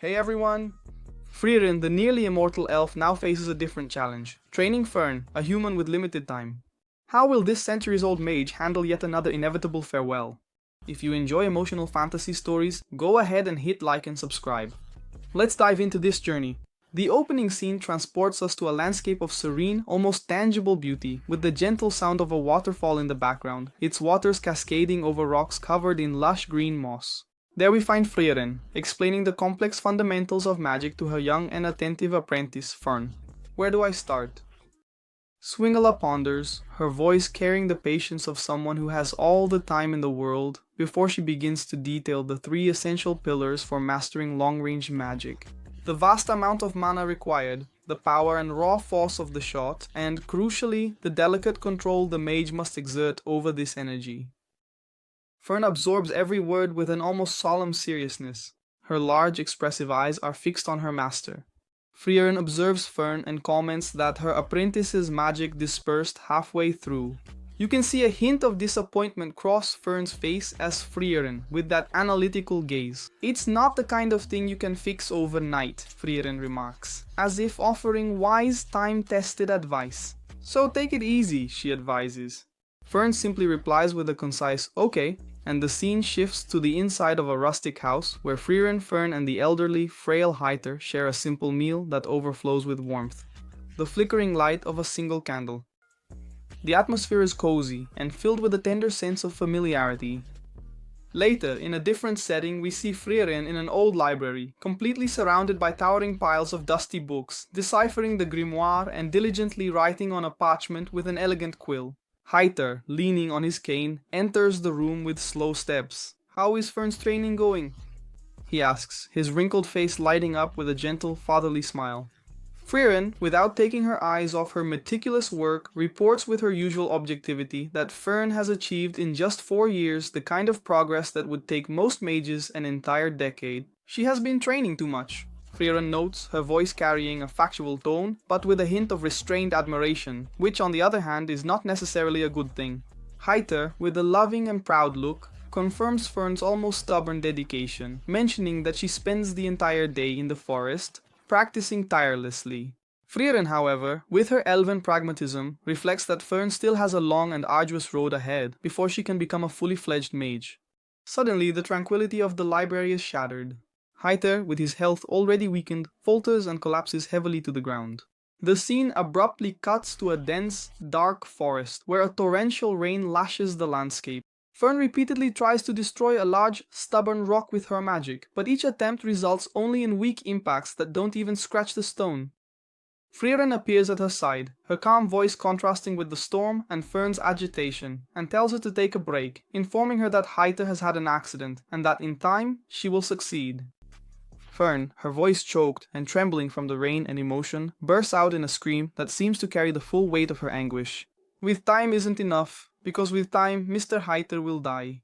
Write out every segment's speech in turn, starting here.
Hey everyone! Frieren, the nearly immortal elf, now faces a different challenge, training Fern, a human with limited time. How will this centuries-old mage handle yet another inevitable farewell? If you enjoy emotional fantasy stories, go ahead and hit like and subscribe. Let's dive into this journey. The opening scene transports us to a landscape of serene, almost tangible beauty, with the gentle sound of a waterfall in the background, its waters cascading over rocks covered in lush green moss. There we find Frieren, explaining the complex fundamentals of magic to her young and attentive apprentice, Fern. Where do I start? Swingala ponders, her voice carrying the patience of someone who has all the time in the world, before she begins to detail the 3 essential pillars for mastering long-range magic. The vast amount of mana required, the power and raw force of the shot, and, crucially, the delicate control the mage must exert over this energy. Fern absorbs every word with an almost solemn seriousness. Her large, expressive eyes are fixed on her master. Frieren observes Fern and comments that her apprentice's magic dispersed halfway through. You can see a hint of disappointment cross Fern's face as Frieren, with that analytical gaze. It's not the kind of thing you can fix overnight, Frieren remarks, as if offering wise, time-tested advice. So take it easy, she advises. Fern simply replies with a concise, okay, and the scene shifts to the inside of a rustic house where Frieren, Fern, and the elderly, frail Heiter share a simple meal that overflows with warmth. The flickering light of a single candle. The atmosphere is cozy and filled with a tender sense of familiarity. Later, in a different setting, we see Frieren in an old library, completely surrounded by towering piles of dusty books, deciphering the Grimoire and diligently writing on a parchment with an elegant quill. Heiter, leaning on his cane, enters the room with slow steps. "How is Fern's training going?" he asks, his wrinkled face lighting up with a gentle, fatherly smile. Frieren, without taking her eyes off her meticulous work, reports with her usual objectivity that Fern has achieved in just 4 years the kind of progress that would take most mages an entire decade. She has been training too much, Frieren notes, her voice carrying a factual tone, but with a hint of restrained admiration, which on the other hand is not necessarily a good thing. Heiter, with a loving and proud look, confirms Fern's almost stubborn dedication, mentioning that she spends the entire day in the forest, practicing tirelessly. Frieren, however, with her elven pragmatism, reflects that Fern still has a long and arduous road ahead before she can become a fully fledged mage. Suddenly, the tranquility of the library is shattered. Heiter, with his health already weakened, falters and collapses heavily to the ground. The scene abruptly cuts to a dense, dark forest where a torrential rain lashes the landscape. Fern repeatedly tries to destroy a large, stubborn rock with her magic, but each attempt results only in weak impacts that don't even scratch the stone. Frieren appears at her side, her calm voice contrasting with the storm and Fern's agitation, and tells her to take a break, informing her that Heiter has had an accident, and that in time, she will succeed. Fern, her voice choked and trembling from the rain and emotion, bursts out in a scream that seems to carry the full weight of her anguish. With time isn't enough, because with time, Mr. Heiter will die.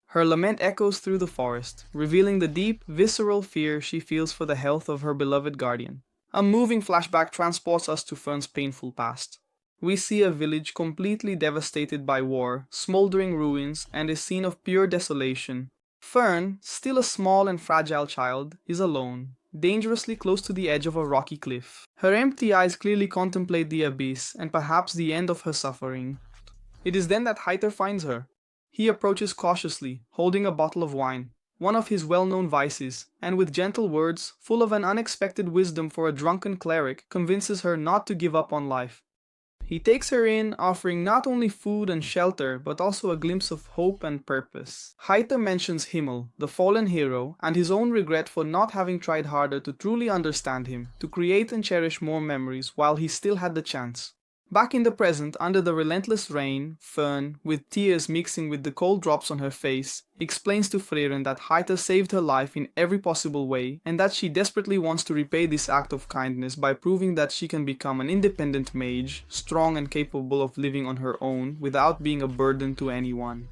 Her lament echoes through the forest, revealing the deep, visceral fear she feels for the health of her beloved guardian. A moving flashback transports us to Fern's painful past. We see a village completely devastated by war, smoldering ruins, and a scene of pure desolation. Fern, still a small and fragile child, is alone, dangerously close to the edge of a rocky cliff. Her empty eyes clearly contemplate the abyss and perhaps the end of her suffering. It is then that Heiter finds her. He approaches cautiously, holding a bottle of wine, one of his well-known vices, and with gentle words, full of an unexpected wisdom for a drunken cleric, convinces her not to give up on life. He takes her in, offering not only food and shelter, but also a glimpse of hope and purpose. Heiter mentions Himmel, the fallen hero, and his own regret for not having tried harder to truly understand him, to create and cherish more memories while he still had the chance. Back in the present, under the relentless rain, Fern, with tears mixing with the cold drops on her face, explains to Frieren that Heiter saved her life in every possible way, and that she desperately wants to repay this act of kindness by proving that she can become an independent mage, strong and capable of living on her own without being a burden to anyone.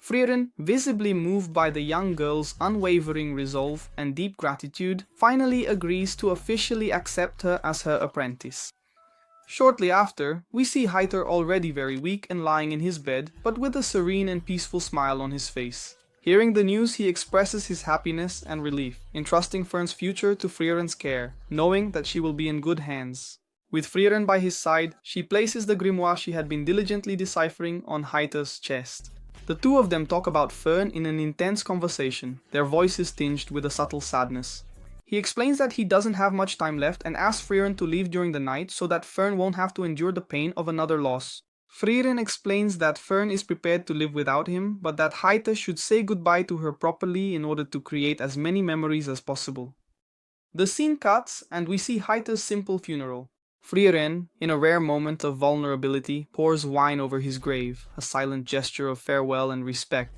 Frieren, visibly moved by the young girl's unwavering resolve and deep gratitude, finally agrees to officially accept her as her apprentice. Shortly after, we see Heiter already very weak and lying in his bed, but with a serene and peaceful smile on his face. Hearing the news, he expresses his happiness and relief, entrusting Fern's future to Frieren's care, knowing that she will be in good hands. With Frieren by his side, she places the grimoire she had been diligently deciphering on Heiter's chest. The two of them talk about Fern in an intense conversation, their voices tinged with a subtle sadness. He explains that he doesn't have much time left and asks Frieren to leave during the night so that Fern won't have to endure the pain of another loss. Frieren explains that Fern is prepared to live without him, but that Heiter should say goodbye to her properly in order to create as many memories as possible. The scene cuts and we see Heiter's simple funeral. Frieren, in a rare moment of vulnerability, pours wine over his grave, a silent gesture of farewell and respect.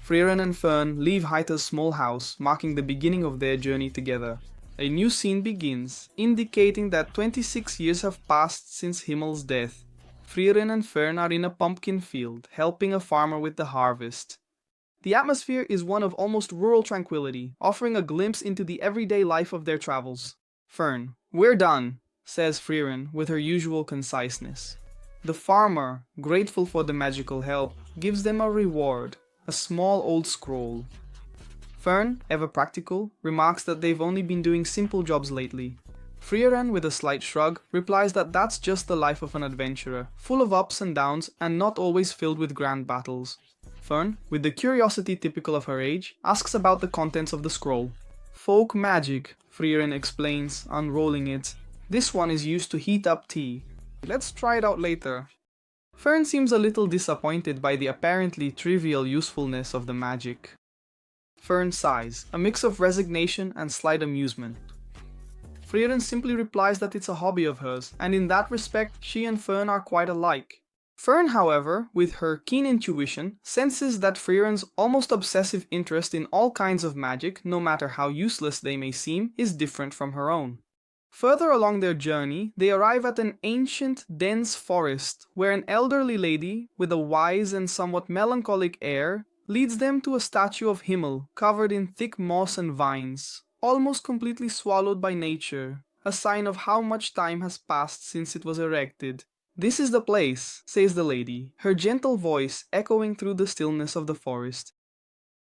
Frieren and Fern leave Heiter's small house, marking the beginning of their journey together. A new scene begins, indicating that 26 years have passed since Himmel's death. Frieren and Fern are in a pumpkin field, helping a farmer with the harvest. The atmosphere is one of almost rural tranquility, offering a glimpse into the everyday life of their travels. Fern, "We're done," says Frieren with her usual conciseness. The farmer, grateful for the magical help, gives them a reward, a small old scroll. Fern, ever practical, remarks that they've only been doing simple jobs lately. Frieren, with a slight shrug, replies that that's just the life of an adventurer, full of ups and downs and not always filled with grand battles. Fern, with the curiosity typical of her age, asks about the contents of the scroll. "Folk magic," Frieren explains, unrolling it. "This one is used to heat up tea. Let's try it out later." Fern seems a little disappointed by the apparently trivial usefulness of the magic. Fern sighs, a mix of resignation and slight amusement. Frieren simply replies that it's a hobby of hers, and in that respect, she and Fern are quite alike. Fern, however, with her keen intuition, senses that Frieren's almost obsessive interest in all kinds of magic, no matter how useless they may seem, is different from her own. Further along their journey, they arrive at an ancient, dense forest, where an elderly lady, with a wise and somewhat melancholic air, leads them to a statue of Himmel, covered in thick moss and vines, almost completely swallowed by nature, a sign of how much time has passed since it was erected. "This is the place," says the lady, her gentle voice echoing through the stillness of the forest.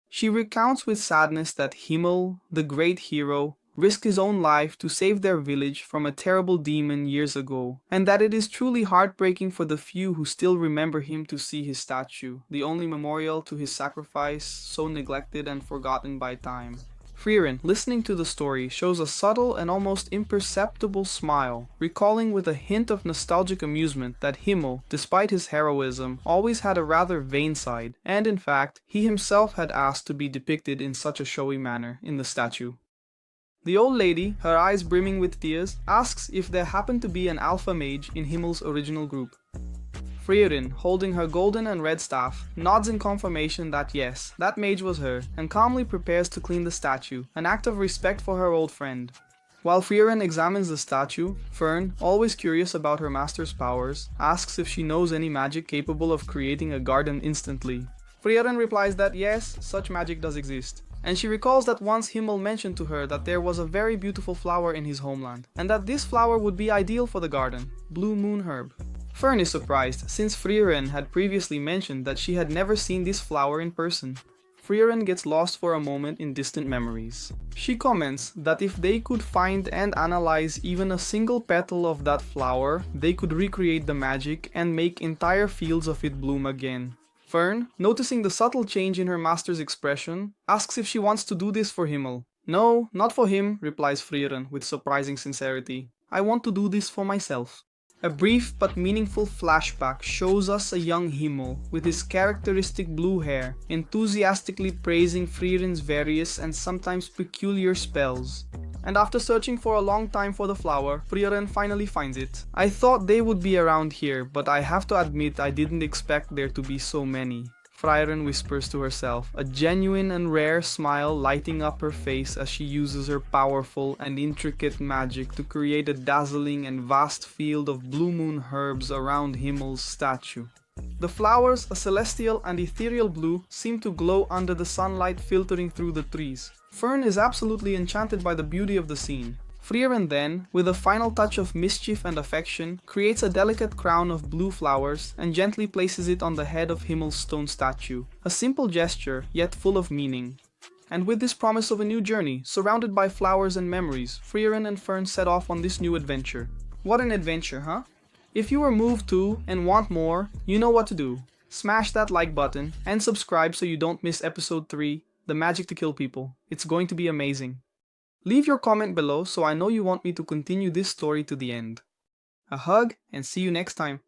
She recounts with sadness that Himmel, the great hero, risked his own life to save their village from a terrible demon years ago, and that it is truly heartbreaking for the few who still remember him to see his statue, the only memorial to his sacrifice, so neglected and forgotten by time. Frieren, listening to the story, shows a subtle and almost imperceptible smile, recalling with a hint of nostalgic amusement that Himmel, despite his heroism, always had a rather vain side, and in fact, he himself had asked to be depicted in such a showy manner in the statue. The old lady, her eyes brimming with tears, asks if there happened to be an alpha mage in Himmel's original group. Frieren, holding her golden and red staff, nods in confirmation that yes, that mage was her, and calmly prepares to clean the statue, an act of respect for her old friend. While Frieren examines the statue, Fern, always curious about her master's powers, asks if she knows any magic capable of creating a garden instantly. Frieren replies that yes, such magic does exist, and she recalls that once Himmel mentioned to her that there was a very beautiful flower in his homeland, and that this flower would be ideal for the garden, blue moon herb. Fern is surprised, since Frieren had previously mentioned that she had never seen this flower in person. Frieren gets lost for a moment in distant memories. She comments that if they could find and analyze even a single petal of that flower, they could recreate the magic and make entire fields of it bloom again. Fern, noticing the subtle change in her master's expression, asks if she wants to do this for Himmel. "No, not for him," replies Frieren with surprising sincerity. "I want to do this for myself." A brief but meaningful flashback shows us a young Himmel, with his characteristic blue hair, enthusiastically praising Frieren's various and sometimes peculiar spells. And after searching for a long time for the flower, Frieren finally finds it. "I thought they would be around here, but I have to admit I didn't expect there to be so many," Frieren whispers to herself, a genuine and rare smile lighting up her face as she uses her powerful and intricate magic to create a dazzling and vast field of blue moon herbs around Himmel's statue. The flowers, a celestial and ethereal blue, seem to glow under the sunlight filtering through the trees. Fern is absolutely enchanted by the beauty of the scene. Frieren then, with a final touch of mischief and affection, creates a delicate crown of blue flowers and gently places it on the head of Himmel's stone statue. A simple gesture, yet full of meaning. And with this promise of a new journey, surrounded by flowers and memories, Frieren and Fern set off on this new adventure. What an adventure, huh? If you were moved to and want more, you know what to do. Smash that like button and subscribe so you don't miss episode 3, The Magic to Kill People. It's going to be amazing. Leave your comment below so I know you want me to continue this story to the end. A hug and see you next time.